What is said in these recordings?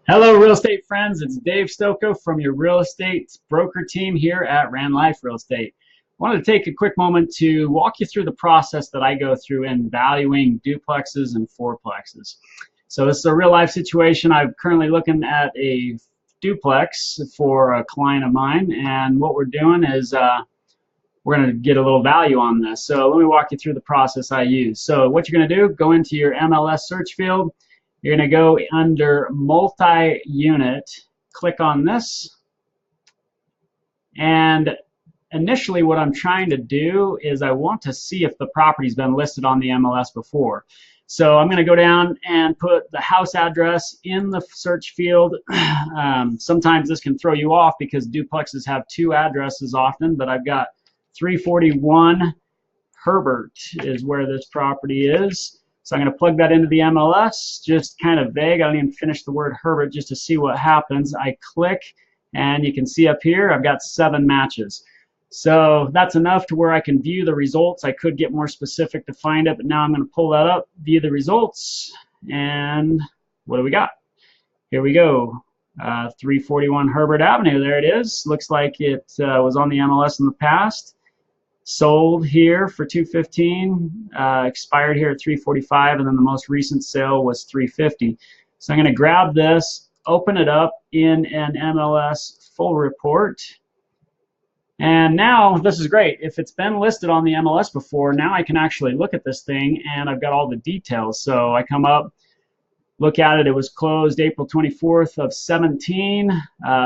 Hello, real estate friends. It's Dave Stokoe from your real estate broker team here at Ranlife Real Estate. I wanted to take a quick moment to walk you through the process that I go through in valuing duplexes and fourplexes. So this is a real life situation. I'm currently looking at a duplex for a client of mine, and what we're doing is we're going to get a little value on this. So let me walk you through the process I use. So what you're going to do, go into your MLS search field. You're going to go under multi-unit, click on this, and initially what I'm trying to do is I want to see if the property's been listed on the MLS before. So I'm going to go down and put the house address in the search field. Sometimes this can throw you off because duplexes have two addresses often, but I've got 341 Herbert is where this property is. So I'm going to plug that into the MLS, just kind of vague. I don't even finish the word Herbert just to see what happens. I click, and you can see up here I've got 7 matches. So that's enough to where I can view the results. I could get more specific to find it, but now I'm going to pull that up, view the results, and what do we got? Here we go. 341 Herbert Avenue, there it is. Looks like it was on the MLS in the past. Sold here for $215, expired here at $345, and then the most recent sale was $350. So I'm going to grab this, open it up in an MLS full report, and now this is great. If it's been listed on the MLS before, now I can actually look at this thing and I've got all the details. So I come up, look at it. It was closed April 24th of 17,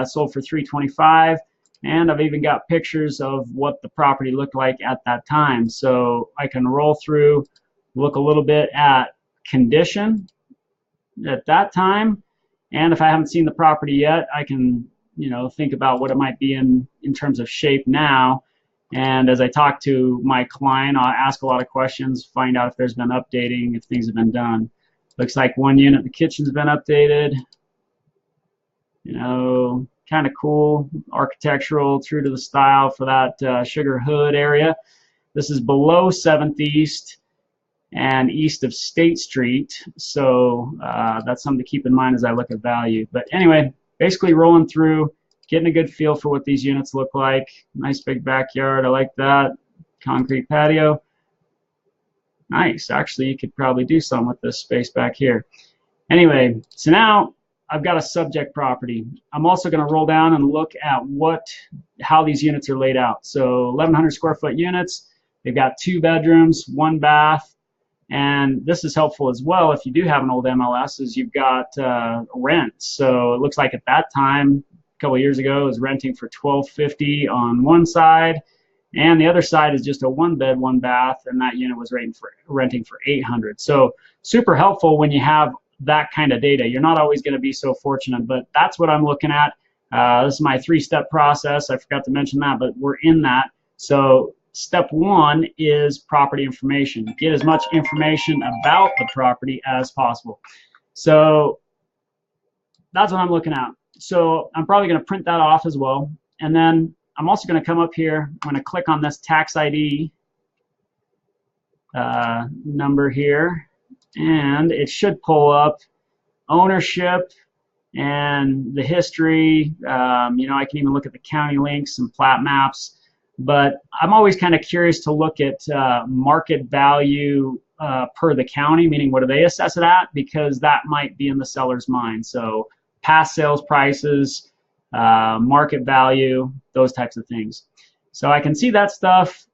sold for $325. And I've even got pictures of what the property looked like at that time. So I can roll through, look a little bit at condition at that time. And if I haven't seen the property yet, I can, think about what it might be in terms of shape now. And as I talk to my client, I'll ask a lot of questions, find out if there's been updating, if things have been done. Looks like one unit, the kitchen's been updated. Kind of cool, architectural, true to the style for that Sugar Hood area. This is below 7th East and east of State Street, so that's something to keep in mind as I look at value. But anyway, basically rolling through, getting a good feel for what these units look like. Nice big backyard, I like that. Concrete patio. Nice, actually you could probably do something with this space back here. Anyway, so now I've got a subject property. I'm also going to roll down and look at how these units are laid out. So 1,100 square foot units. They've got 2 bedrooms, 1 bath, and this is helpful as well if you do have an old MLS, is you've got rent. So it looks like at that time, a couple of years ago, it was renting for $1,250 on one side, and the other side is just a 1 bed, 1 bath, and that unit was renting for $800. So super helpful when you have that kind of data. You're not always going to be so fortunate, but that's what I'm looking at. This is my 3-step process. I forgot to mention that, but we're in that. So step 1 is property information. Get as much information about the property as possible. So that's what I'm looking at. So I'm probably going to print that off as well. And then I'm also going to come up here. I'm going to click on this tax ID number here, and it should pull up ownership and the history. I can even look at the county links and plat maps, but I'm always kind of curious to look at market value per the county, meaning what do they assess it at, because that might be in the seller's mind. So past sales prices, market value, those types of things. So I can see that stuff.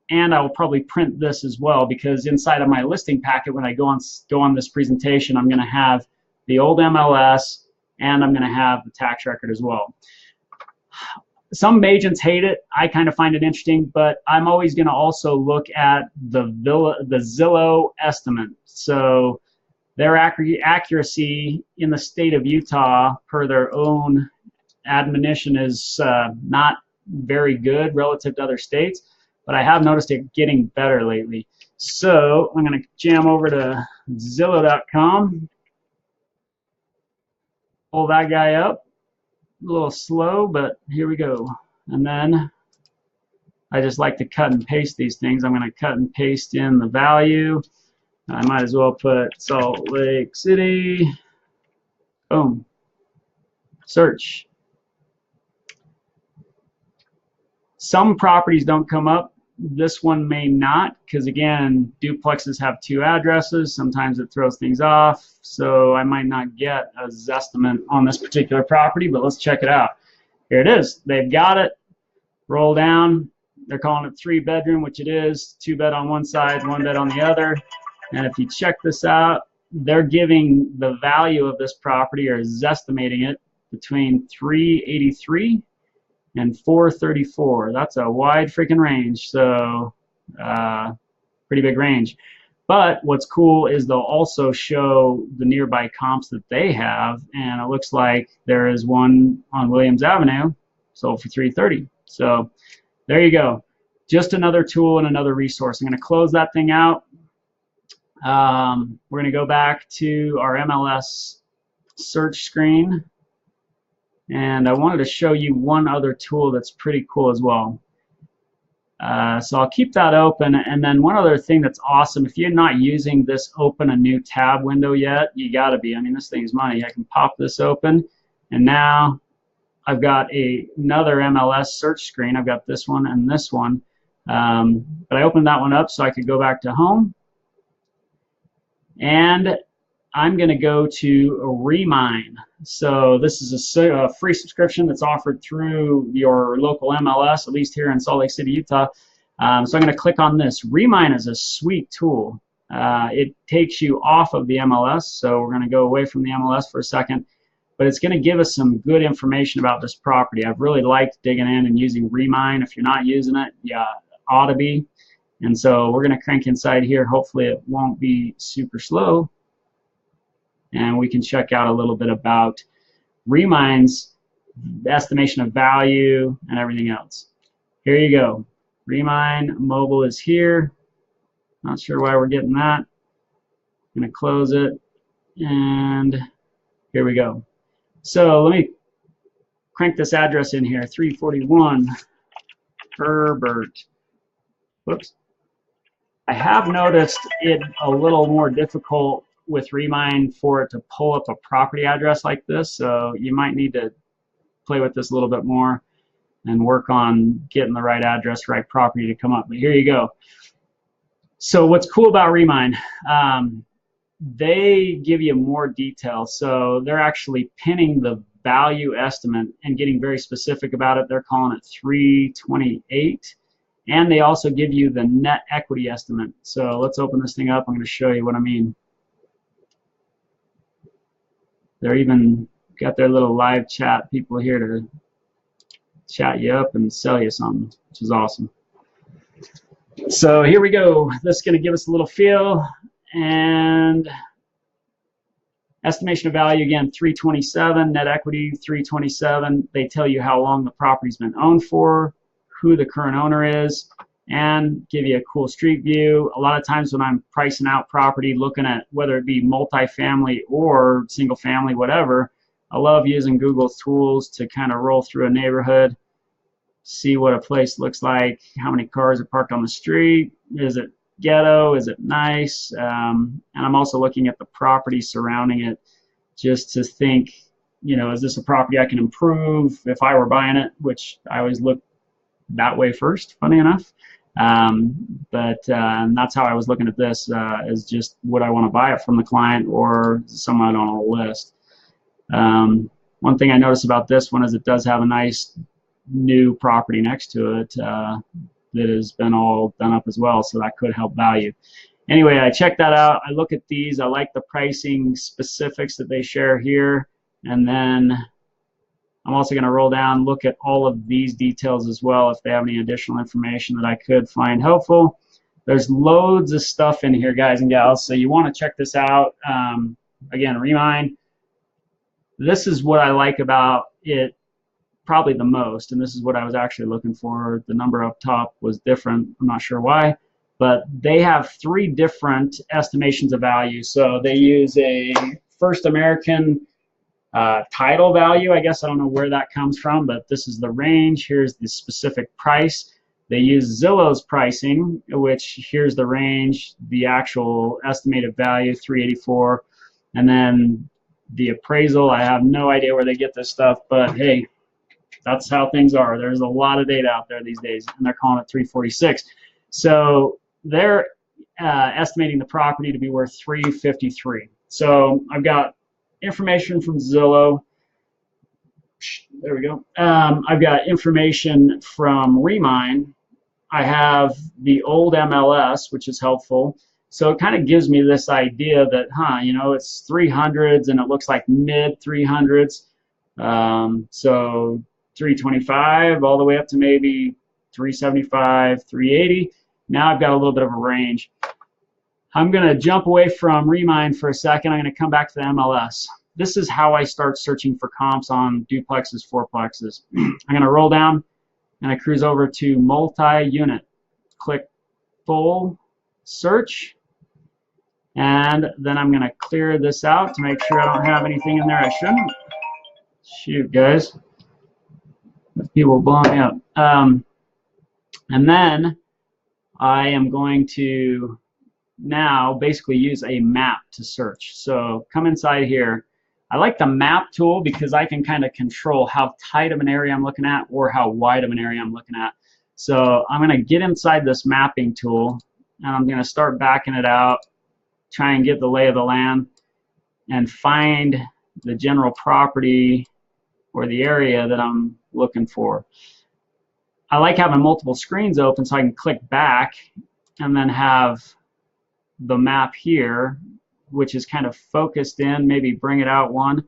And I will probably print this as well, because inside of my listing packet, when I go on this presentation, I'm going to have the old MLS and I'm going to have the tax record as well. Some agents hate it. I kind of find it interesting, but I'm always going to also look at the Zillow estimate. So their accuracy in the state of Utah, per their own admonition, is not very good relative to other states. But I have noticed it getting better lately. So I'm going to jam over to Zillow.com, pull that guy up. A little slow, but here we go. And then I just like to cut and paste these things. I'm going to cut and paste in the value. I might as well put Salt Lake City. Boom. Search. Some properties don't come up. This one may not, because again, duplexes have 2 addresses. Sometimes it throws things off, so I might not get a Zestimate on this particular property, but let's check it out. Here it is. They've got it. Roll down. They're calling it 3-bedroom, which it is. 2 bed on one side, 1 bed on the other. And if you check this out, they're giving the value of this property, or Zestimating it, between $383 and $434. That's a wide freaking range, so pretty big range. But what's cool is they'll also show the nearby comps that they have, and it looks like there is one on Williams Avenue sold for $330. So there you go. Just another tool and another resource. I'm going to close that thing out. We're going to go back to our MLS search screen. And I wanted to show you one other tool that's pretty cool as well. So I'll keep that open. And then one other thing that's awesome, if you're not using this open a new tab window yet, you got to be. I mean, this thing's money. I can pop this open, and now I've got another MLS search screen. I've got this one and this one. But I opened that one up so I could go back to home. And I'm going to go to Remine. So this is a free subscription that's offered through your local MLS, at least here in Salt Lake City, Utah. So I'm going to click on this. Remine is a sweet tool. It takes you off of the MLS, so we're going to go away from the MLS for a second. But it's going to give us some good information about this property. I've really liked digging in and using Remine. If you're not using it, yeah, ought to be. And so we're going to crank inside here. Hopefully it won't be super slow. And we can check out a little bit about Remine's estimation of value and everything else. Here you go. Remine mobile is here. Not sure why we're getting that. I'm going to close it. And here we go. So let me crank this address in here. 341 Herbert. Whoops. I have noticed it a little more difficult with Remine for it to pull up a property address like this, so you might need to play with this a little bit more and work on getting the right address, right property to come up. But here you go. So what's cool about Remine, they give you more detail. So they're actually pinning the value estimate and getting very specific about it. They're calling it 328. And they also give you the net equity estimate. So let's open this thing up. I'm going to show you what I mean. They're even got their little live chat people here to chat you up and sell you something, which is awesome. So here we go. This is going to give us a little feel. And estimation of value, again, 327. Net equity, 327. They tell you how long the property's been owned for, who the current owner is, and give you a cool street view. A lot of times when I'm pricing out property, looking at whether it be multifamily or single family, whatever, I love using Google's tools to kind of roll through a neighborhood, see what a place looks like, how many cars are parked on the street, is it ghetto, is it nice, and I'm also looking at the property surrounding it just to think, you know, is this a property I can improve if I were buying it, which I always look that way first, funny enough. But that's how I was looking at this, is just would I want to buy it from the client or someone on a list. One thing I noticed about this one is it does have a nice new property next to it that has been all done up as well, so that could help value. Anyway, I checked that out. I look at these. I like the pricing specifics that they share here, and then I'm also going to roll down, look at all of these details as well if they have any additional information that I could find helpful. There's loads of stuff in here, guys and gals, so you want to check this out. Again, Remine. This is what I like about it probably the most, and this is what I was actually looking for. The number up top was different. I'm not sure why, but they have 3 different estimations of value. So they use a First American title value. I guess I don't know where that comes from, but this is the range. Here's the specific price. They use Zillow's pricing, which here's the range, the actual estimated value, 384, and then the appraisal. I have no idea where they get this stuff, but hey, that's how things are. There's a lot of data out there these days, and they're calling it 346. So they're estimating the property to be worth 353. So I've got information from Zillow. There we go. I've got information from Remine. I have the old MLS, which is helpful. So it kind of gives me this idea that, it's 300s and it looks like mid 300s. So 325 all the way up to maybe 375, 380. Now I've got a little bit of a range. I'm going to jump away from Remine for a second. I'm going to come back to the MLS. This is how I start searching for comps on duplexes, fourplexes. I'm going to roll down and I cruise over to multi-unit. Click full search, and then I'm going to clear this out to make sure I don't have anything in there I shouldn't. Shoot, guys. People blow me up. And then I am going to now basically use a map to search. So come inside here. I like the map tool because I can kind of control how tight of an area I'm looking at or how wide of an area I'm looking at. So I'm going to get inside this mapping tool and I'm going to start backing it out, try and get the lay of the land and find the general property or the area that I'm looking for. I like having multiple screens open so I can click back and then have the map here, which is kind of focused in, maybe bring it out one.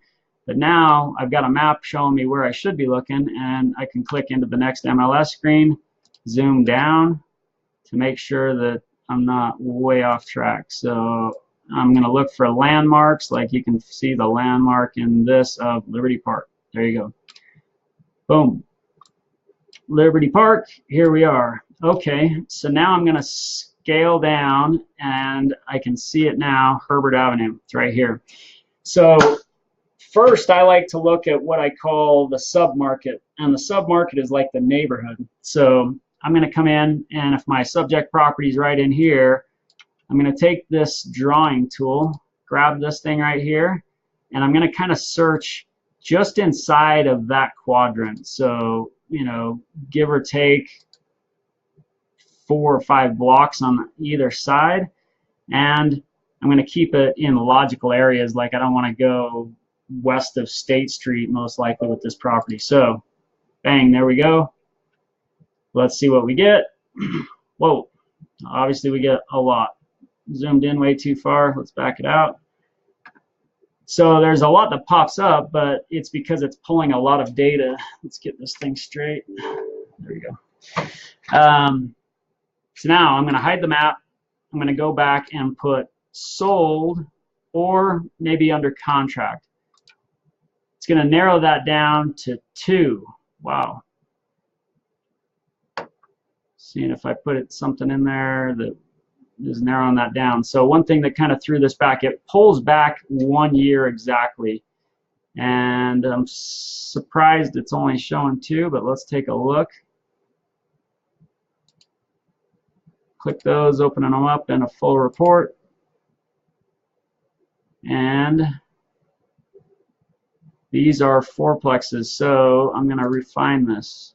But now I've got a map showing me where I should be looking, and I can click into the next MLS screen, zoom down to make sure that I'm not way off track. So I'm going to look for landmarks, like you can see the landmark in this of Liberty Park. There you go. Boom. Liberty Park, here we are. Okay, so now I'm going to scale down and I can see it now, Herbert Avenue. It's right here. So first I like to look at what I call the submarket, and the submarket is like the neighborhood. So I'm going to come in, and if my subject property is right in here, I'm going to take this drawing tool, grab this thing right here, and I'm going to kind of search just inside of that quadrant. So, give or take 4 or 5 blocks on either side, and I'm going to keep it in logical areas. Like I don't want to go west of State Street most likely with this property. So bang, there we go. Let's see what we get. Whoa, obviously we get a lot. Zoomed in way too far. Let's back it out. So there's a lot that pops up, but it's because it's pulling a lot of data. Let's get this thing straight. There we go. So now I'm going to hide the map. I'm going to go back and put sold or maybe under contract. It's going to narrow that down to 2. Wow. Seeing if I put something in there that is narrowing that down. So one thing that kind of threw this back, it pulls back 1 year exactly. And I'm surprised it's only showing 2, but let's take a look. Click those, opening them up in a full report. And these are fourplexes, so I'm going to refine this.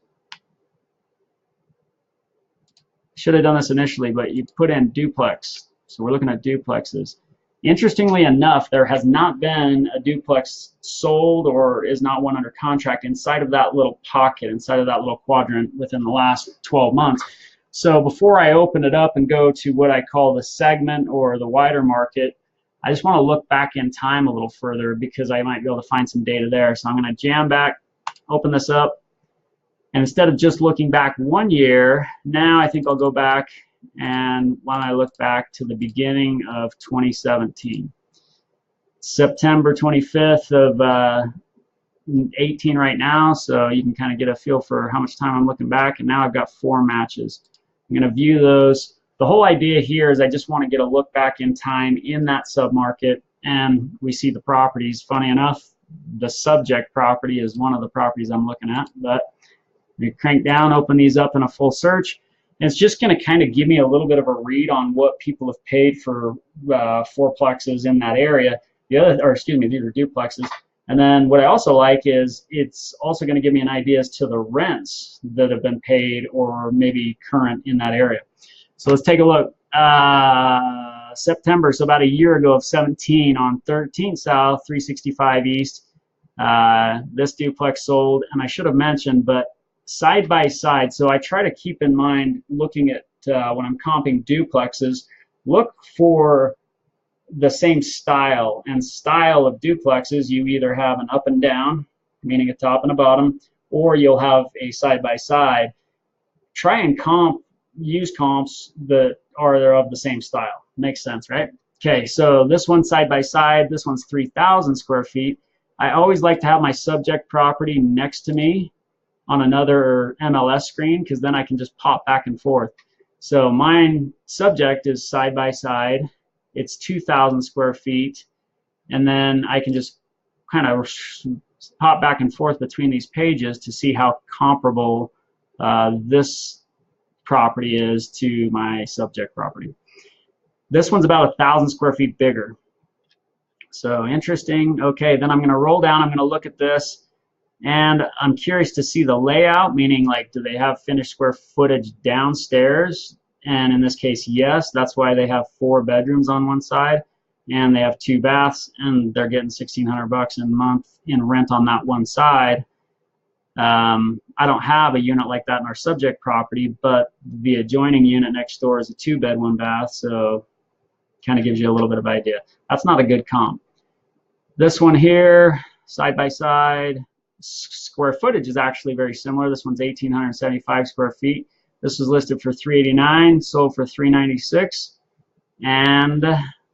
Should have done this initially, but you put in duplex. So we're looking at duplexes. Interestingly enough, there has not been a duplex sold or is not one under contract inside of that little pocket, inside of that little quadrant within the last 12 months. So before I open it up and go to what I call the segment or the wider market, I just want to look back in time a little further because I might be able to find some data there. So I'm going to jam back, open this up, and instead of just looking back 1 year, now I think I'll go back, and why don't I look back to the beginning of 2017. September 25th of 18 right now, so you can kind of get a feel for how much time I'm looking back, and now I've got 4 matches. I'm going to view those. The whole idea here is I just want to get a look back in time in that submarket, and we see the properties. Funny enough, the subject property is one of the properties I'm looking at, but we crank down, open these up in a full search, and it's just going to kind of give me a little bit of a read on what people have paid for fourplexes in that area. The other, or excuse me, these are duplexes. And then what I also like is it's also going to give me an idea as to the rents that have been paid or maybe current in that area. So let's take a look. September, so about a year ago of 17 on 13th South, 365 East. This duplex sold, and I should have mentioned, but side by side. So I try to keep in mind looking at when I'm comping duplexes, look for the same style. And style of duplexes, you either have an up and down, meaning a top and a bottom, or you'll have a side by side. Try and use comps that are of the same style. Makes sense, right? Okay, so this one side by side, this one's 3,000 square feet. I always like to have my subject property next to me on another MLS screen, because then I can just pop back and forth. So mine subject is side by side. It's 2,000 square feet, and then I can just kind of pop back and forth between these pages to see how comparable this property is to my subject property. This one's about 1,000 square feet bigger. So interesting. Okay, then I'm going to roll down. I'm going to look at this, and I'm curious to see the layout, meaning like, do they have finished square footage downstairs? And in this case, yes. That's why they have 4 bedrooms on one side, and they have 2 baths, and they're getting $1,600 a month in rent on that one side. I don't have a unit like that in our subject property, but the adjoining unit next door is a 2-bed, 1 bath, so kind of gives you a little bit of idea. That's not a good comp. This one here, side by side, square footage is actually very similar. This one's 1,875 square feet. This was listed for $389, sold for $396, and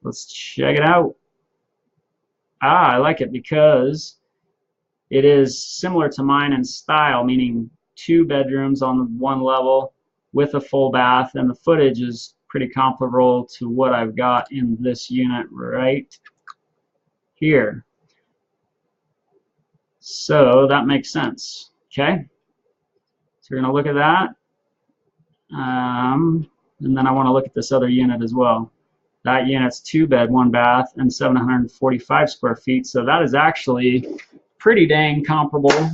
let's check it out. I like it because it is similar to mine in style, meaning 2 bedrooms on one level with a full bath, and the footage is pretty comparable to what I've got in this unit right here. So that makes sense. Okay, so we're going to look at that, and then I want to look at this other unit as well. That unit's 2-bed, 1 bath, and 745 square feet. So that is actually pretty dang comparable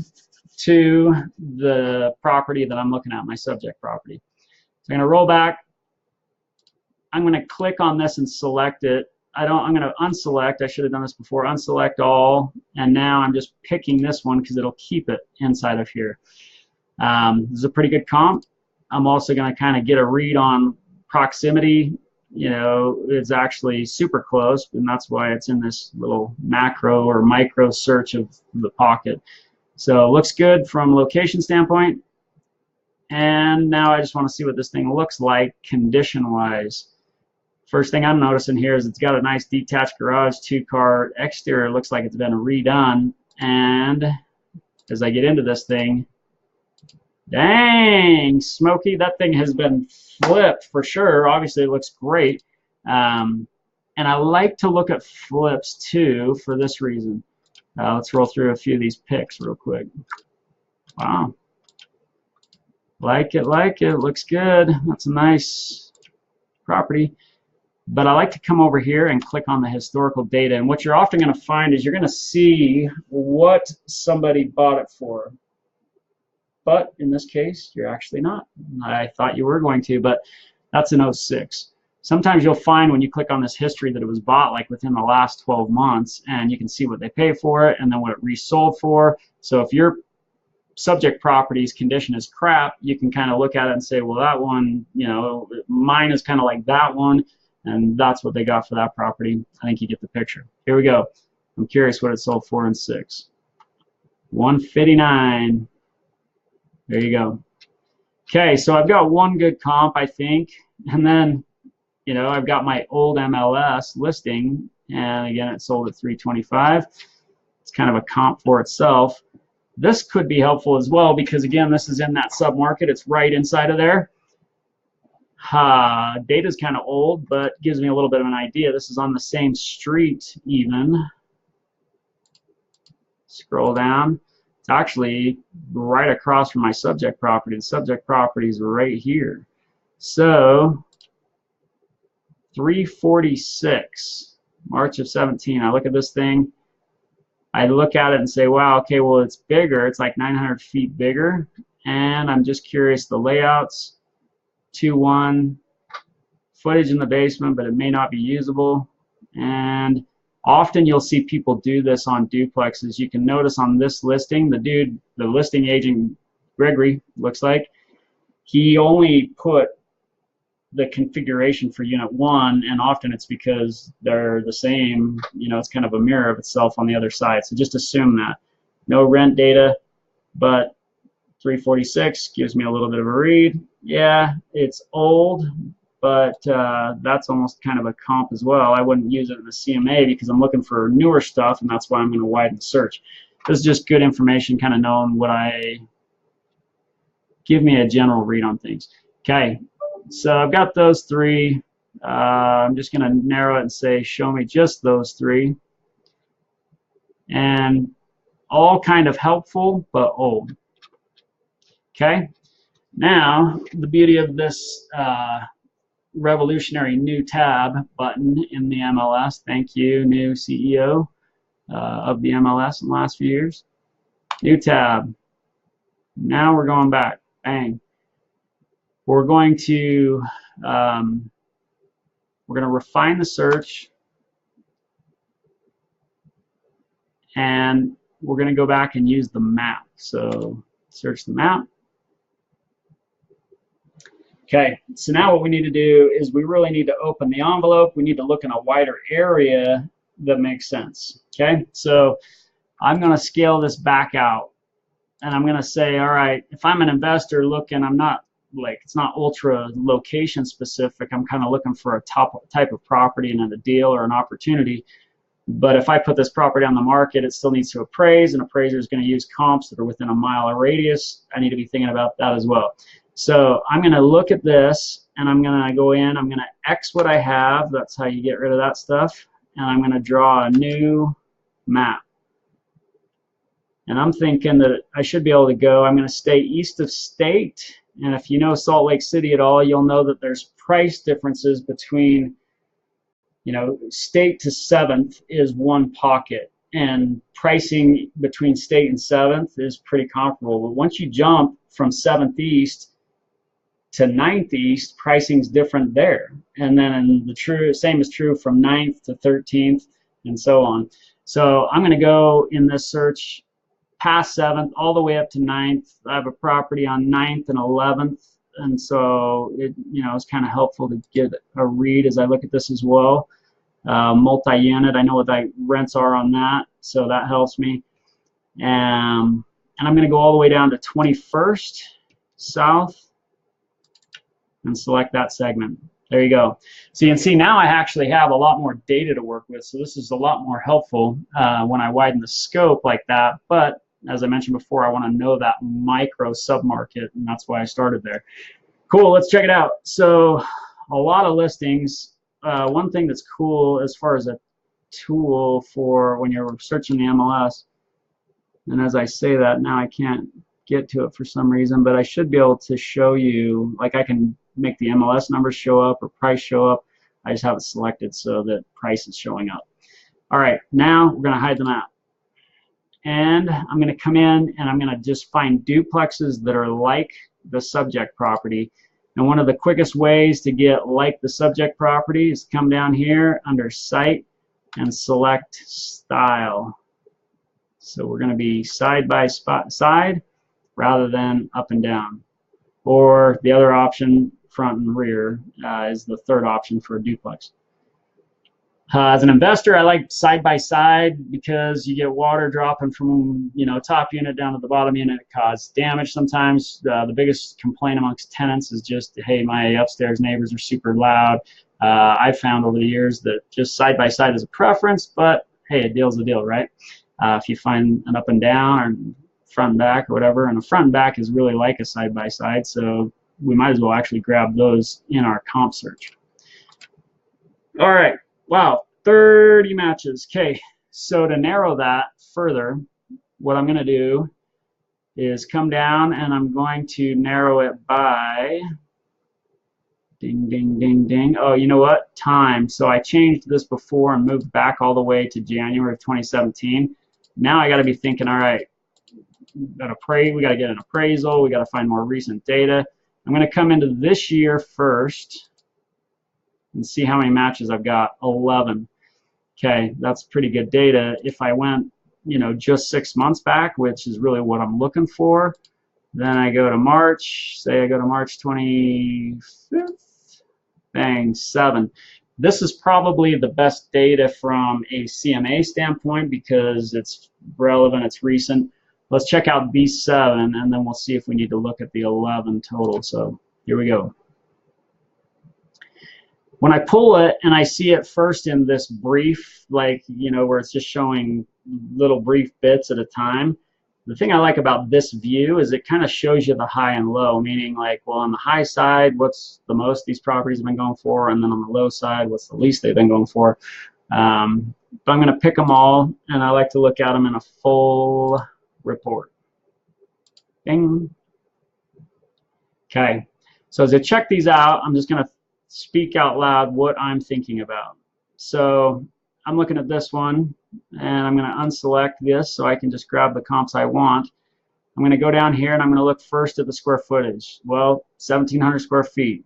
to the property that I'm looking at, my subject property. So I'm going to roll back. I'm going to click on this and select it. I'm going to unselect. I should have done this before. Unselect all, and now I'm just picking this one because it'll keep it inside of here. This is a pretty good comp. I'm also going to kind of get a read on proximity. You know, it's actually super close, and that's why it's in this little macro or micro search of the pocket. So it looks good from location standpoint. And now I just want to see what this thing looks like condition-wise. First thing I'm noticing here is it's got a nice detached garage, 2-car exterior. It looks like it's been redone. And as I get into this thing, dang, Smokey, that thing has been flipped for sure. Obviously, it looks great. And I like to look at flips too for this reason. Let's roll through a few of these pics real quick. Wow. Like it, looks good. That's a nice property. But I like to come over here and click on the historical data. And what you're often going to find is you're going to see what somebody bought it for. But in this case, you're actually not. I thought you were going to, but that's an 06. Sometimes you'll find when you click on this history that it was bought like within the last 12 months, and you can see what they paid for it and then what it resold for. So if your subject property's condition is crap, you can kind of look at it and say, well, that one, you know, mine is kind of like that one, and that's what they got for that property. I think you get the picture. Here we go. I'm curious what it sold for in 6. 159. There you go. Okay, so I've got one good comp, I think, and then, you know, I've got my old MLS listing, and again, it sold at 325. It's kind of a comp for itself. This could be helpful as well because, again, this is in that sub-market. It's right inside of there. Data's kind of old, but gives me a little bit of an idea. This is on the same street even. Scroll down. It's actually right across from my subject property. The subject property is right here. So 346. March of 17. I look at this thing. I look at it and say, wow, okay, well, it's bigger. It's like 900 feet bigger. And I'm just curious, the layouts, 2-1, footage in the basement, but it may not be usable. And often you'll see people do this on duplexes. You can notice on this listing, the listing agent, Gregory, looks like, he only put the configuration for unit 1, and often it's because they're the same, you know, it's kind of a mirror of itself on the other side. So just assume that. No rent data, but 346 gives me a little bit of a read. Yeah, it's old, but that's almost kind of a comp as well. I wouldn't use it in the CMA because I'm looking for newer stuff, and that's why I'm going to widen the search. This is just good information, kind of knowing what give me a general read on things. Okay, so I've got those 3. I'm just going to narrow it and say, show me just those 3. And all kind of helpful, but old. Okay, now the beauty of this revolutionary new tab button in the MLS. Thank you, new CEO of the MLS in the last few years. New tab. Now we're going back. Bang. We're going to refine the search, and we're going to go back and use the map. So search the map. Okay, so now what we need to do is we really need to open the envelope. We need to look in a wider area that makes sense. Okay, so I'm going to scale this back out, and I'm going to say, all right, if I'm an investor looking, I'm not like, it's not ultra location specific. I'm kind of looking for a type of property and a deal or an opportunity. But if I put this property on the market, it still needs to appraise, and appraiser is going to use comps that are within a mile radius. I need to be thinking about that as well. So I'm going to look at this, and I'm going to go in, I'm going to X what I have. That's how you get rid of that stuff. And I'm going to draw a new map. And I'm thinking that I should be able to go, I'm going to stay east of state. And if you know Salt Lake City at all, you'll know that there's price differences between, you know, state to 7th is one pocket, and pricing between state and 7th is pretty comparable. But once you jump from 7th east to 9th east, pricing's different there. And then the same is true from 9th to 13th and so on. So I'm going to go in this search past 7th all the way up to 9th. I have a property on 9th and 11th, and so it, you know, it's kind of helpful to get a read as I look at this as well. Multi-unit, I know what the rents are on that, so that helps me. And I'm going to go all the way down to 21st South and select that segment. There you go. So you can see now I actually have a lot more data to work with, so this is a lot more helpful when I widen the scope like that. But as I mentioned before, I want to know that micro submarket, and that's why I started there. Cool, let's check it out. So a lot of listings. One thing that's cool as far as a tool for when you're searching the MLS, and as I say that, now I can't get to it for some reason, but I should be able to show you, like I can make the MLS numbers show up or price show up. I just have it selected so that price is showing up. All right, now we're going to hide the map. And I'm going to come in and I'm going to just find duplexes that are like the subject property. And one of the quickest ways to get like the subject property is come down here under Site and select Style. So we're going to be side by side rather than up and down. Or the other option, front and rear, is the third option for a duplex. As an investor, I like side by side because you get water dropping from, you know, top unit down to the bottom unit. It causes damage sometimes. The biggest complaint amongst tenants is just, hey, my upstairs neighbors are super loud. I've found over the years that just side by side is a preference, but hey, a deal's a deal, right? If you find an up and down or front and back or whatever, and a front and back is really like a side by side, so we might as well actually grab those in our comp search. All right. Wow, 30 matches. Okay, so to narrow that further, what I'm going to do is come down and I'm going to narrow it by Ding, ding, ding, ding. Oh, you know what? Time. So I changed this before and moved back all the way to January of 2017. Now I got to be thinking, all right, we got to get an appraisal. We got to find more recent data. I'm going to come into this year first and see how many matches I've got. 11. Okay, that's pretty good data. If I went, you know, just 6 months back, which is really what I'm looking for, then I go to March. Say I go to March 25th. Bang, 7. This is probably the best data from a CMA standpoint because it's relevant, it's recent. Let's check out B7, and then we'll see if we need to look at the 11 total. So here we go. When I pull it and I see it first in this brief, like, you know, where it's just showing little brief bits at a time, the thing I like about this view is it kind of shows you the high and low, meaning like, well, on the high side, what's the most these properties have been going for, and then on the low side, what's the least they've been going for. But I'm going to pick them all, and I like to look at them in a full report. Ding. Okay, so as I check these out, I'm just going to speak out loud what I'm thinking about. So I'm looking at this one, and I'm going to unselect this so I can just grab the comps I want. I'm going to go down here, and I'm going to look first at the square footage. Well, 1,700 square feet.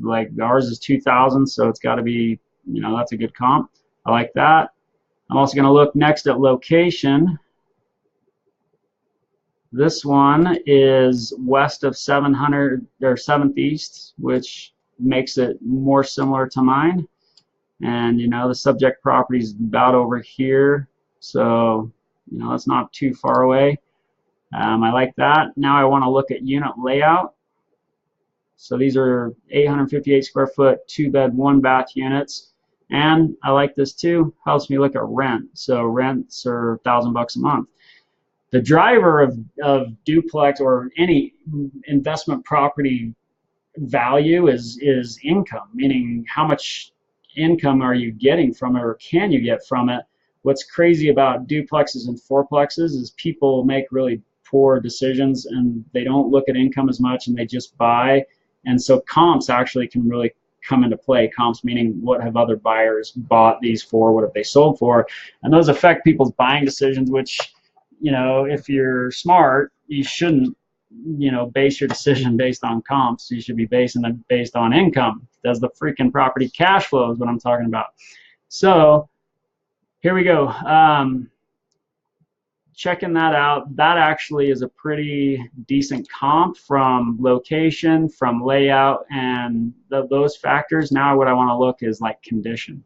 Like ours is 2,000, so it's got to be, you know, that's a good comp. I like that. I'm also going to look next at location. This one is west of 700 or 7th East, which makes it more similar to mine. And you know, the subject property is about over here, so you know, it's not too far away. I like that. Now I want to look at unit layout. So these are 858 square foot, 2-bed, 1-bath units. And I like this too, helps me look at rent. So rents are $1,000 a month. The driver of duplex or any investment property value is income, meaning how much income are you getting from it, or can you get from it. What's crazy about duplexes and fourplexes is people make really poor decisions and they don't look at income as much and they just buy. And so comps actually can really come into play. Comps meaning what have other buyers bought these for, what have they sold for, and those affect people's buying decisions, which, you know, if you're smart, you shouldn't, you know, base your decision based on comps. You should be basing it based on income. Does the freaking property cash flow is what I'm talking about. So here we go. Checking that out, that actually is a pretty decent comp from location, from layout, and those factors. Now what I want to look is like condition.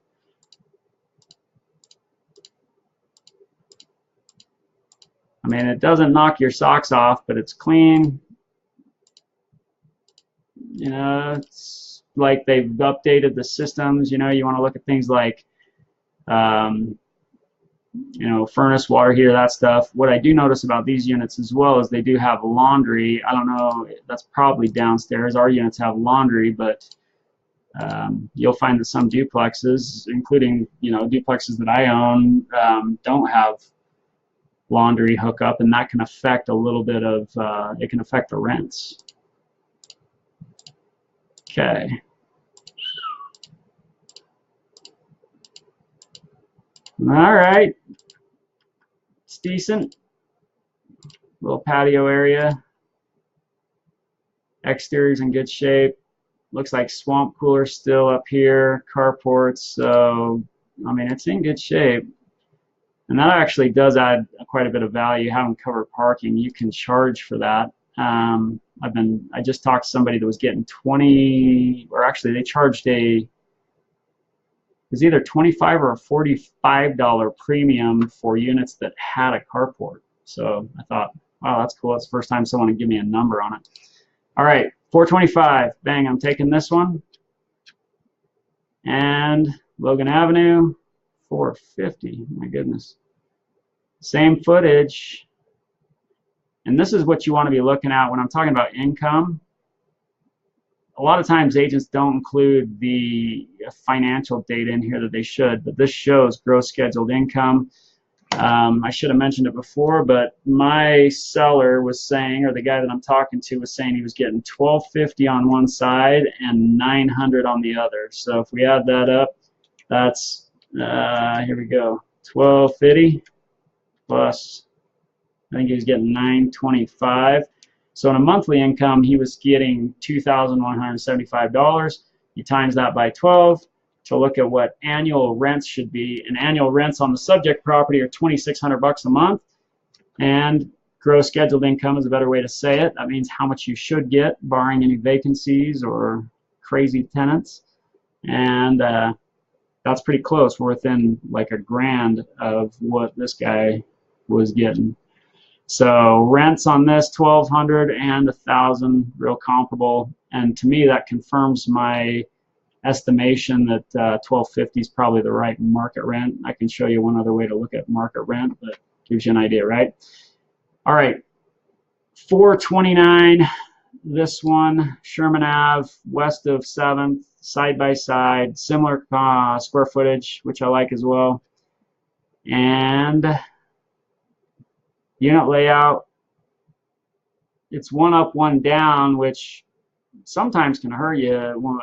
I mean, it doesn't knock your socks off, but it's clean. You know, it's like they've updated the systems. You know, you want to look at things like, you know, furnace, water heater, that stuff. What I do notice about these units as well is they do have laundry. I don't know, that's probably downstairs. Our units have laundry, but you'll find that some duplexes, including, you know, duplexes that I own, don't have laundry hookup, and that can affect a little bit of, it can affect the rents. Okay. All right. It's decent. Little patio area. Exterior's in good shape. Looks like swamp cooler still up here. Carports. So, I mean, it's in good shape. And that actually does add quite a bit of value. Having covered parking, you can charge for that. I just talked to somebody that was getting 20, or actually they charged it was either $25 or a $45 premium for units that had a carport. So I thought, wow, that's cool. That's the first time someone would give me a number on it. All right, 425. Bang, I'm taking this one. And Logan Avenue, 450. My goodness. Same footage. And this is what you want to be looking at when I'm talking about income. A lot of times agents don't include the financial data in here that they should, but this shows gross scheduled income. I should have mentioned it before, but my seller was saying, or the guy that I'm talking to was saying, he was getting $1,250 on one side and $900 on the other. So if we add that up, that's here we go, $1,250 plus, I think he was getting $925. So in a monthly income, he was getting $2,175. You times that by 12 to look at what annual rents should be. And annual rents on the subject property are $2,600 a month. And gross scheduled income is a better way to say it. That means how much you should get, barring any vacancies or crazy tenants. And that's pretty close. We're within like $1,000 of what this guy was getting. So rents on this, $1,200 and $1,000, real comparable. And to me, that confirms my estimation that $1,250 is probably the right market rent. I can show you one other way to look at market rent, but gives you an idea, right? All right, 429. This one, Sherman Ave, west of 7th, side by side, similar square footage, which I like as well. And unit layout, it's one up, one down, which sometimes can hurt you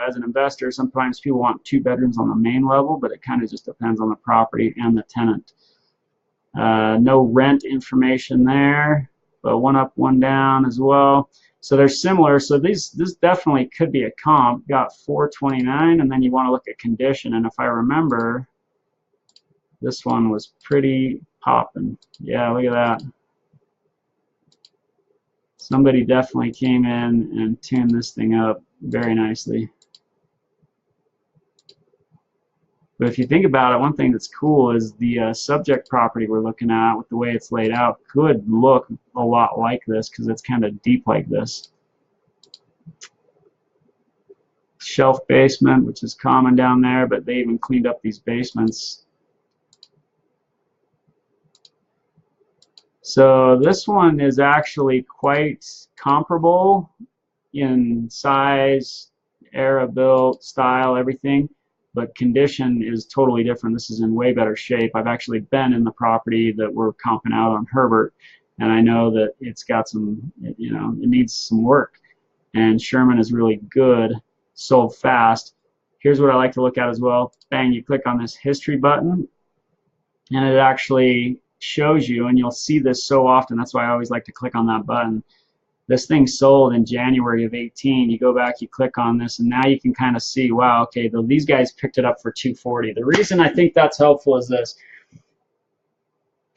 as an investor. Sometimes people want 2 bedrooms on the main level, but it kind of just depends on the property and the tenant. No rent information there, but one up, one down as well. So they're similar. So this definitely could be a comp. Got 429, and then you want to look at condition. And if I remember, this one was pretty popping. Yeah, look at that. Somebody definitely came in and tuned this thing up very nicely. But if you think about it, one thing that's cool is the subject property we're looking at, with the way it's laid out, could look a lot like this because it's kind of deep like this. Shelf basement, which is common down there, but they even cleaned up these basements. So this one is actually quite comparable in size, era built, style, everything, but condition is totally different. This is in way better shape. I've actually been in the property that we're comping out on Herbert, and I know that it's got some, you know, it needs some work. And Sherman is really good, sold fast. Here's what I like to look at as well. Bang, you click on this history button, and it actually shows you, and you'll see this so often, that's why I always like to click on that button. This thing sold in January of 18. You go back, you click on this, and now you can kind of see, wow, okay, these guys picked it up for $240. The reason I think that's helpful is this.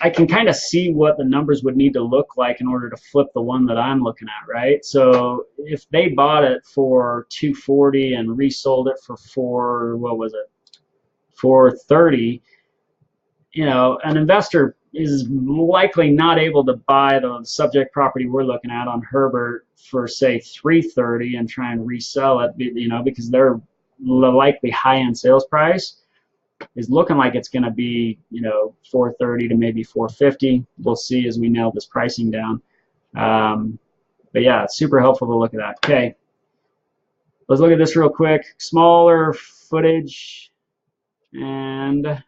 I can kind of see what the numbers would need to look like in order to flip the one that I'm looking at, right? So if they bought it for $240 and resold it for $430, you know, an investor is likely not able to buy the subject property we're looking at on Herbert for, say, $330 and try and resell it, you know, because their likely high-end sales price is looking like it's going to be, you know, $430 to maybe $450. We'll see as we nail this pricing down. But yeah, it's super helpful to look at that. Okay, let's look at this real quick. Smaller footage, and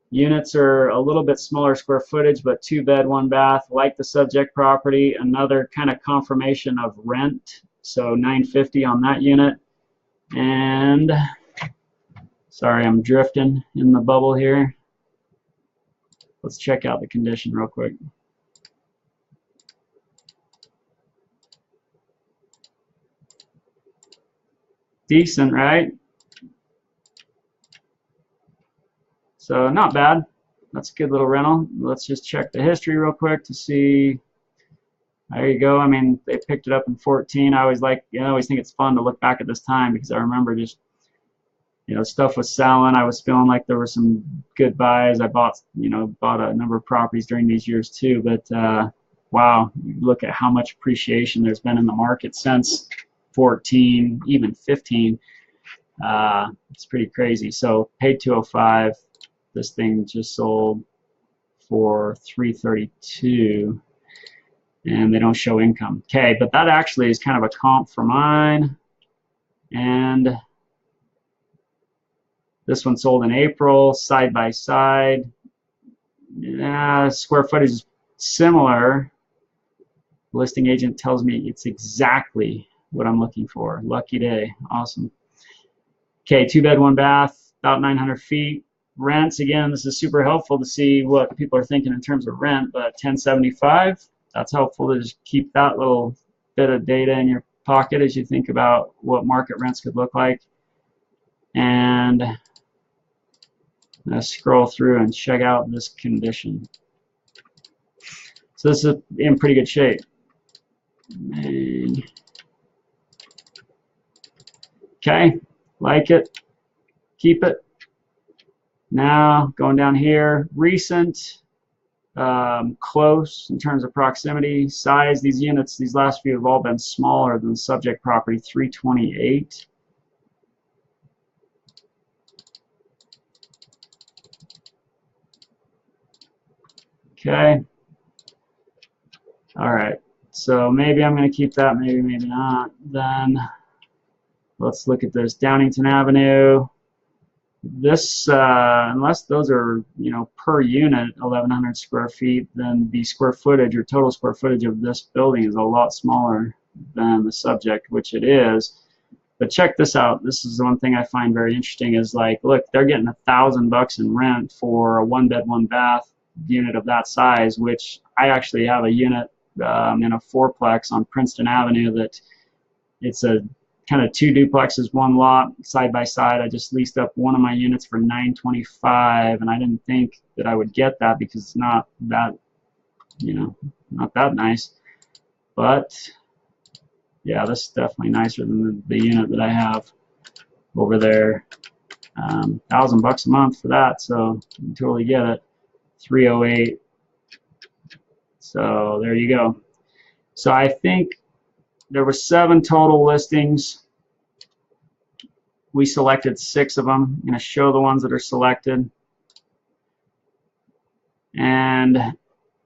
units are a little bit smaller square footage, but 2-bed, 1-bath, like the subject property. Another kind of confirmation of rent, so $950 on that unit. And sorry, I'm drifting in the bubble here. Let's check out the condition real quick. Decent, right? So not bad. That's a good little rental. Let's just check the history real quick to see. There you go. I mean, they picked it up in 14. I always think it's fun to look back at this time because I remember just, you know, stuff was selling. I was feeling like there were some good buys. I bought a number of properties during these years too. But wow, you look at how much appreciation there's been in the market since 14, even 15. It's pretty crazy. So paid $205. This thing just sold for $332, and they don't show income. Okay, but that actually is kind of a comp for mine. And this one sold in April, side by side. Square footage is similar. Listing agent tells me it's exactly what I'm looking for. Lucky day. Awesome. Okay, 2-bed, 1-bath, about 900 feet. Rents, again, this is super helpful to see what people are thinking in terms of rent, but 1075, that's helpful to just keep that little bit of data in your pocket as you think about what market rents could look like. And let's scroll through and check out this condition. So this is in pretty good shape. Okay, like it, keep it. Now going down here, recent, close in terms of proximity, size. These units, these last few have all been smaller than the subject property, 328. Okay. All right. So maybe I'm going to keep that, maybe not. Then let's look at this. Downington Avenue. This, unless those are, per unit 1,100 square feet, then the square footage or total square footage of this building is a lot smaller than the subject, which it is. But check this out. This is the one thing I find very interesting is like, look, they're getting $1,000 in rent for a 1-bed, 1-bath unit of that size, which I actually have a unit in a 4-plex on Princeton Avenue that it's a kind of 2 duplexes, 1 lot, side by side. I just leased up one of my units for $925, and I didn't think that I would get that because it's not that, not that nice. But yeah, this is definitely nicer than the unit that I have over there. $1,000 a month for that, so you totally get it. 308. So there you go. So I think there were 7 total listings. We selected 6 of them. I'm going to show the ones that are selected. And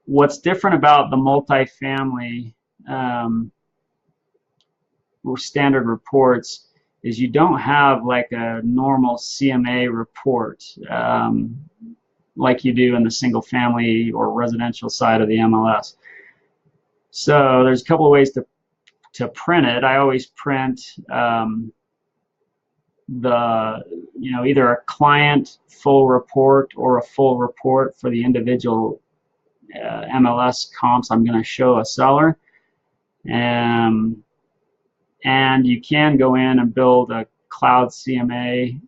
what's different about the multifamily standard reports is you don't have like a normal CMA report like you do in the single family or residential side of the MLS. So there's a couple of ways to print it. I always print either a client full report or a full report for the individual MLS comps I'm going to show a seller. And you can go in and build a cloud CMA.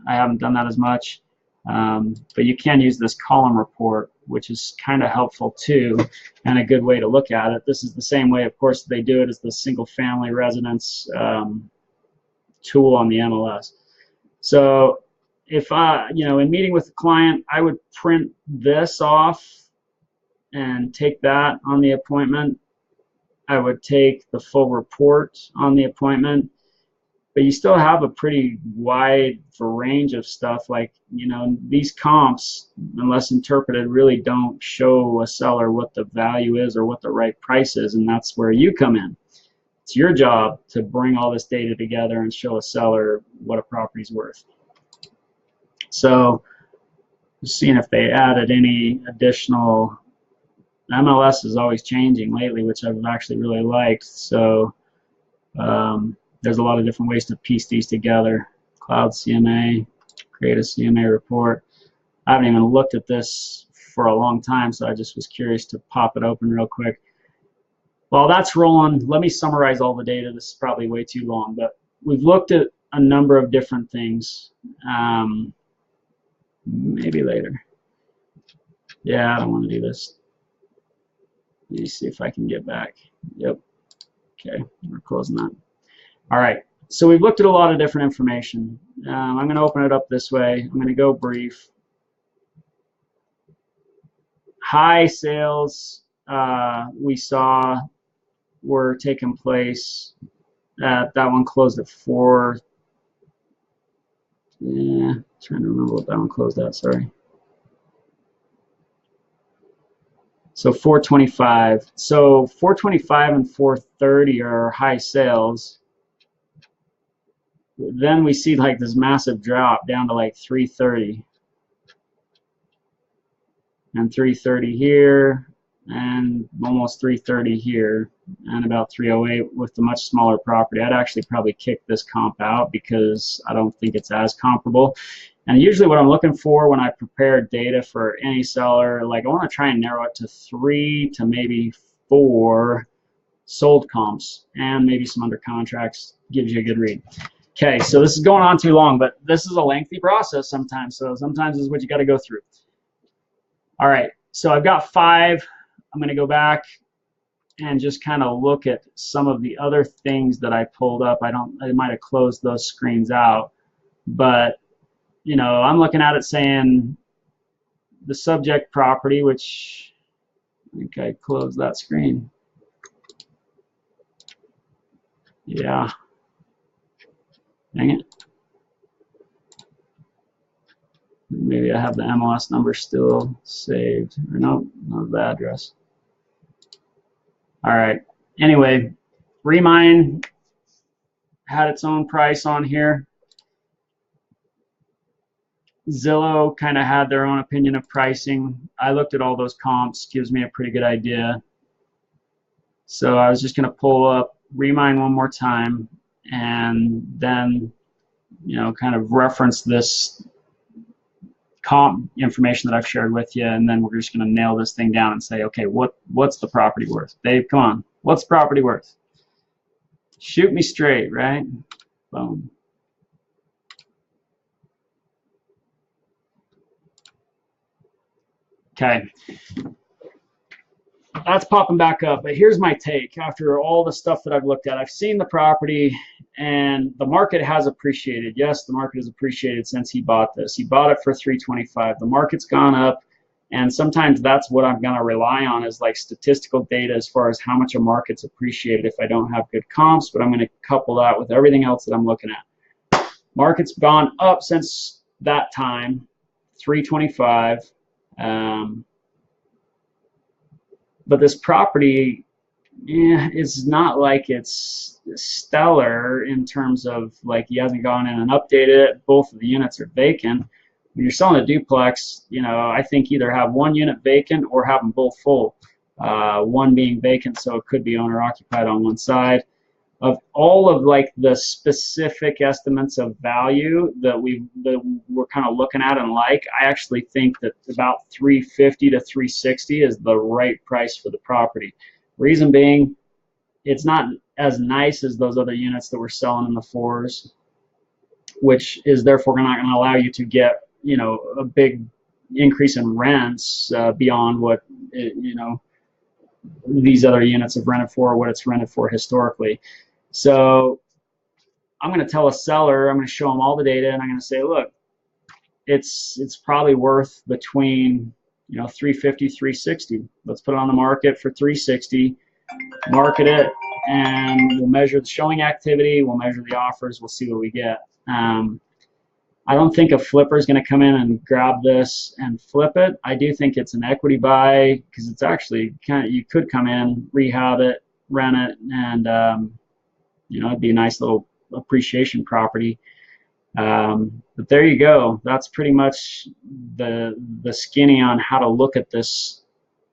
I haven't done that as much, but you can use this column report, which is kind of helpful too, and a good way to look at it. This is the same way, of course, they do it as the single family residence tool on the MLS. So if in meeting with the client, I would print this off and take that on the appointment. I would take the full report on the appointment, but you still have a pretty wide range of stuff. Like, these comps, unless interpreted, really don't show a seller what the value is or what the right price is, and that's where you come in. It's your job to bring all this data together and show a seller what a property's worth. So, just seeing if they added any additional. MLS is always changing lately, which I've actually really liked. So there's a lot of different ways to piece these together. Cloud CMA, create a CMA report. I haven't even looked at this for a long time, so I just was curious to pop it open real quick. While that's rolling, let me summarize all the data. This is probably way too long, but we've looked at a number of different things. Maybe later. Yeah, I don't want to do this. Let me see if I can get back. Yep. Okay, we're closing that. All right, so we've looked at a lot of different information. I'm going to open it up this way. I'm going to go brief. High sales we saw were taking place. That one closed at 4. Yeah, trying to remember what that one closed at. Sorry. So 425. So 425 and 430 are high sales. Then we see like this massive drop down to like 330. and 330 here, and almost 330 here, and about 308 with the much smaller property. I'd actually probably kick this comp out because I don't think it's as comparable. And usually what I'm looking for when I prepare data for any seller, like I want to try and narrow it to 3 to maybe 4 sold comps, and maybe some under contracts gives you a good read. Okay, so this is going on too long, but this is a lengthy process sometimes, so sometimes this is what you got to go through. All right, so I've got 5. I'm going to go back and just kind of look at some of the other things that I pulled up. I might have closed those screens out, but you know, I'm looking at it saying the subject property, which I think I closed that screen. Yeah. Dang it. Maybe I have the MLS number still saved. Or no, not the address. All right. Anyway, Remine had its own price on here. Zillow kind of had their own opinion of pricing. I looked at all those comps, gives me a pretty good idea. So I was just going to pull up Remine one more time and then, you know, kind of reference this comp information that I've shared with you, and then we're just going to nail this thing down and say, okay, what's the property worth? Dave, come on, what's the property worth? Shoot me straight, right? Boom. Okay, that's popping back up, but here's my take after all the stuff that I've looked at. I've seen the property, and the market has appreciated. Yes, the market has appreciated since he bought this. He bought it for $325. The market's gone up, and sometimes that's what I'm going to rely on is like statistical data as far as how much a market's appreciated if I don't have good comps, but I'm going to couple that with everything else that I'm looking at. Market's gone up since that time, $325. But this property, it's not like it's stellar in terms of like he hasn't gone in and updated it. Both of the units are vacant. When you're selling a duplex, you know, I think either have one unit vacant or have them both full. One being vacant, so it could be owner occupied on one side. Of all of like the specific estimates of value that we're kind of looking at and like, I actually think that about $350 to $360 is the right price for the property. Reason being, it's not as nice as those other units that we're selling in the 4s, which is therefore not going to allow you to get, you know, a big increase in rents beyond what you know, these other units have rented for, or what it's rented for historically. So I'm going to tell a seller, I'm going to show them all the data, and I'm going to say, look, it's probably worth between, you know, $350, $360. Let's put it on the market for $360, market it, and we'll measure the showing activity, we'll measure the offers, we'll see what we get. I don't think a flipper is going to come in and grab this and flip it. I do think it's an equity buy because it's actually kind of, you could come in, rehab it, rent it, and you know, it'd be a nice little appreciation property. But there you go. That's pretty much the skinny on how to look at this.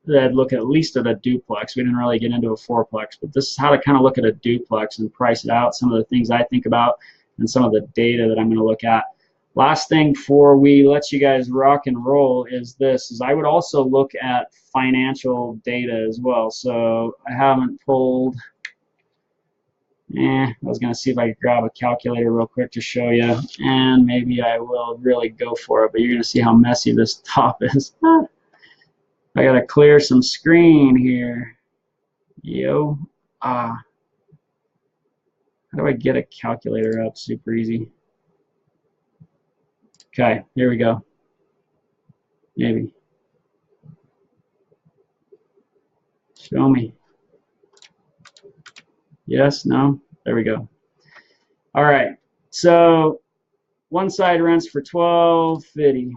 Look at least at a duplex. We didn't really get into a 4-plex, but this is how to kind of look at a duplex and price it out. Some of the things I think about and some of the data that I'm going to look at. Last thing before we let you guys rock and roll is this, is I would also look at financial data as well. So I haven't pulled, I was going to see if I could grab a calculator real quick to show you, and maybe I will really go for it, but you're going to see how messy this top is. I got to clear some screen here. Yo. How do I get a calculator up? Super easy. Okay, here we go. Maybe. Show me. Yes, no? There we go. All right, so one side rents for $12.50.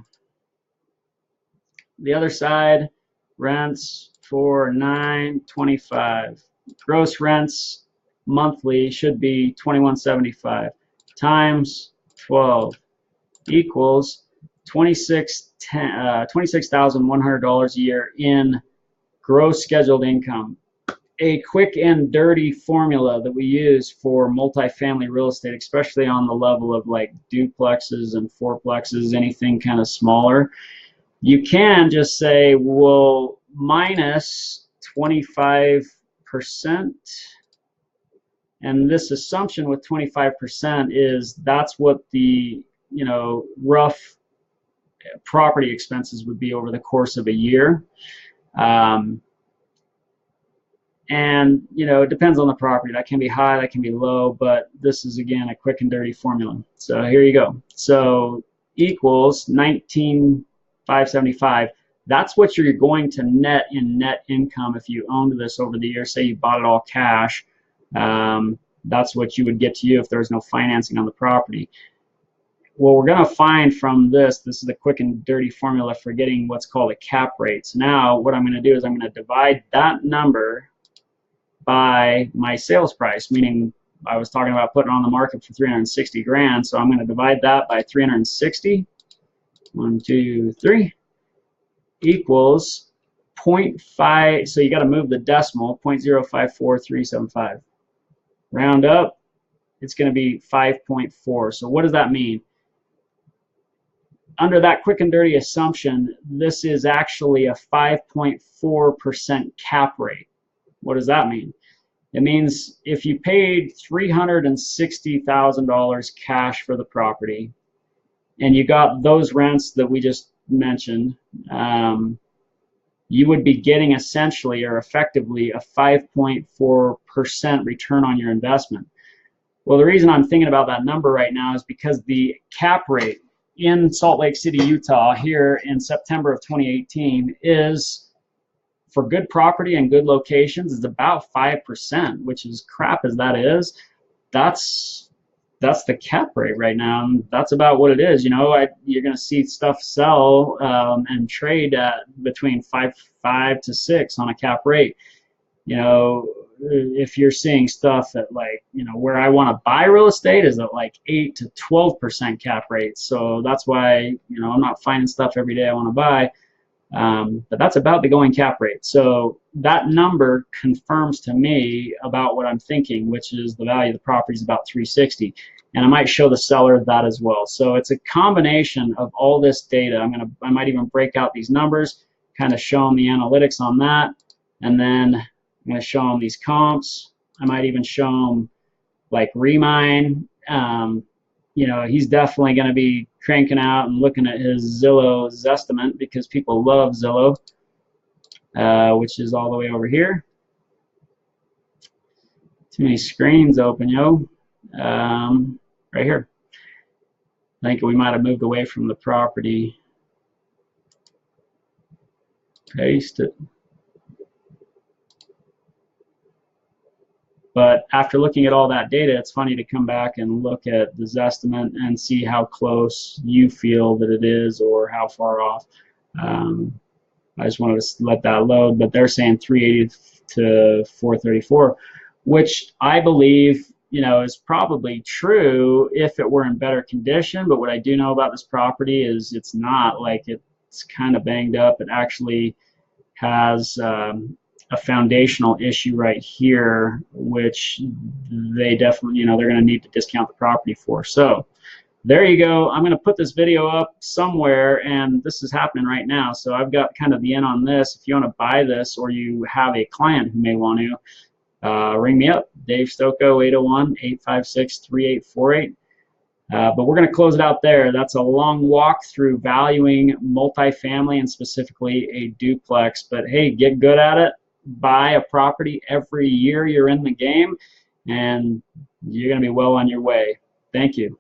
The other side rents for $9.25. Gross rents monthly should be $21.75 times 12 equals $26,100 a year in gross scheduled income. A quick and dirty formula that we use for multifamily real estate, especially on the level of like duplexes and fourplexes, anything kind of smaller. You can just say, well, minus 25%, and this assumption with 25% is that's what the rough property expenses would be over the course of a year. And it depends on the property. That can be high, that can be low, but this is again a quick and dirty formula. So here you go. So equals 19,575. That's what you're going to net in net income if you owned this over the year. Say you bought it all cash. That's what you would get to you if there's no financing on the property. What we're going to find from this is a quick and dirty formula for getting what's called a cap rate. So now what I'm going to do is I'm going to divide that number by my sales price, meaning I was talking about putting it on the market for 360 grand, so I'm going to divide that by 360, 1, 2, 3, equals 0.5, so you got to move the decimal, 0.054375. Round up, it's going to be 5.4. So what does that mean? Under that quick and dirty assumption, this is actually a 5.4% cap rate. What does that mean? It means if you paid $360,000 cash for the property and you got those rents that we just mentioned, you would be getting essentially or effectively a 5.4% return on your investment. Well, the reason I'm thinking about that number right now is because the cap rate in Salt Lake City, Utah here in September of 2018 is, for good property and good locations, is about 5%, which is crap as that is. That's the cap rate right now. And that's about what it is. You're going to see stuff sell and trade at between 5 to 6 on a cap rate. If you're seeing stuff at where I want to buy real estate is at like 8 to 12% cap rates. So that's why I'm not finding stuff every day I want to buy. But that's about the going cap rate. So that number confirms to me about what I'm thinking, which is the value of the property is about 360. And I might show the seller that as well. So it's a combination of all this data. I might even break out these numbers, kind of show them the analytics on that, and then I'm going to show them these comps. I might even show them like Remine. He's definitely going to be cranking out and looking at his Zillow Zestimate because people love Zillow, which is all the way over here. Too many screens open, yo. Right here. I think we might have moved away from the property. Paste it. But after looking at all that data, it's funny to come back and look at the Zestimate and see how close you feel that it is or how far off. I just wanted to let that load, but they're saying 380 to 434, which I believe is probably true if it were in better condition. But what I do know about this property is it's not. Like, it's kind of banged up. It actually has a foundational issue right here, which they definitely, they're going to need to discount the property for. So there you go. I'm going to put this video up somewhere, and this is happening right now. So I've got kind of the in on this. If you want to buy this, or you have a client who may want to, ring me up, Dave Stokoe, 801-856-3848. But we're going to close it out there. That's a long walk through valuing multifamily and specifically a duplex. But hey, get good at it. Buy a property every year you're in the game, and you're going to be well on your way. Thank you.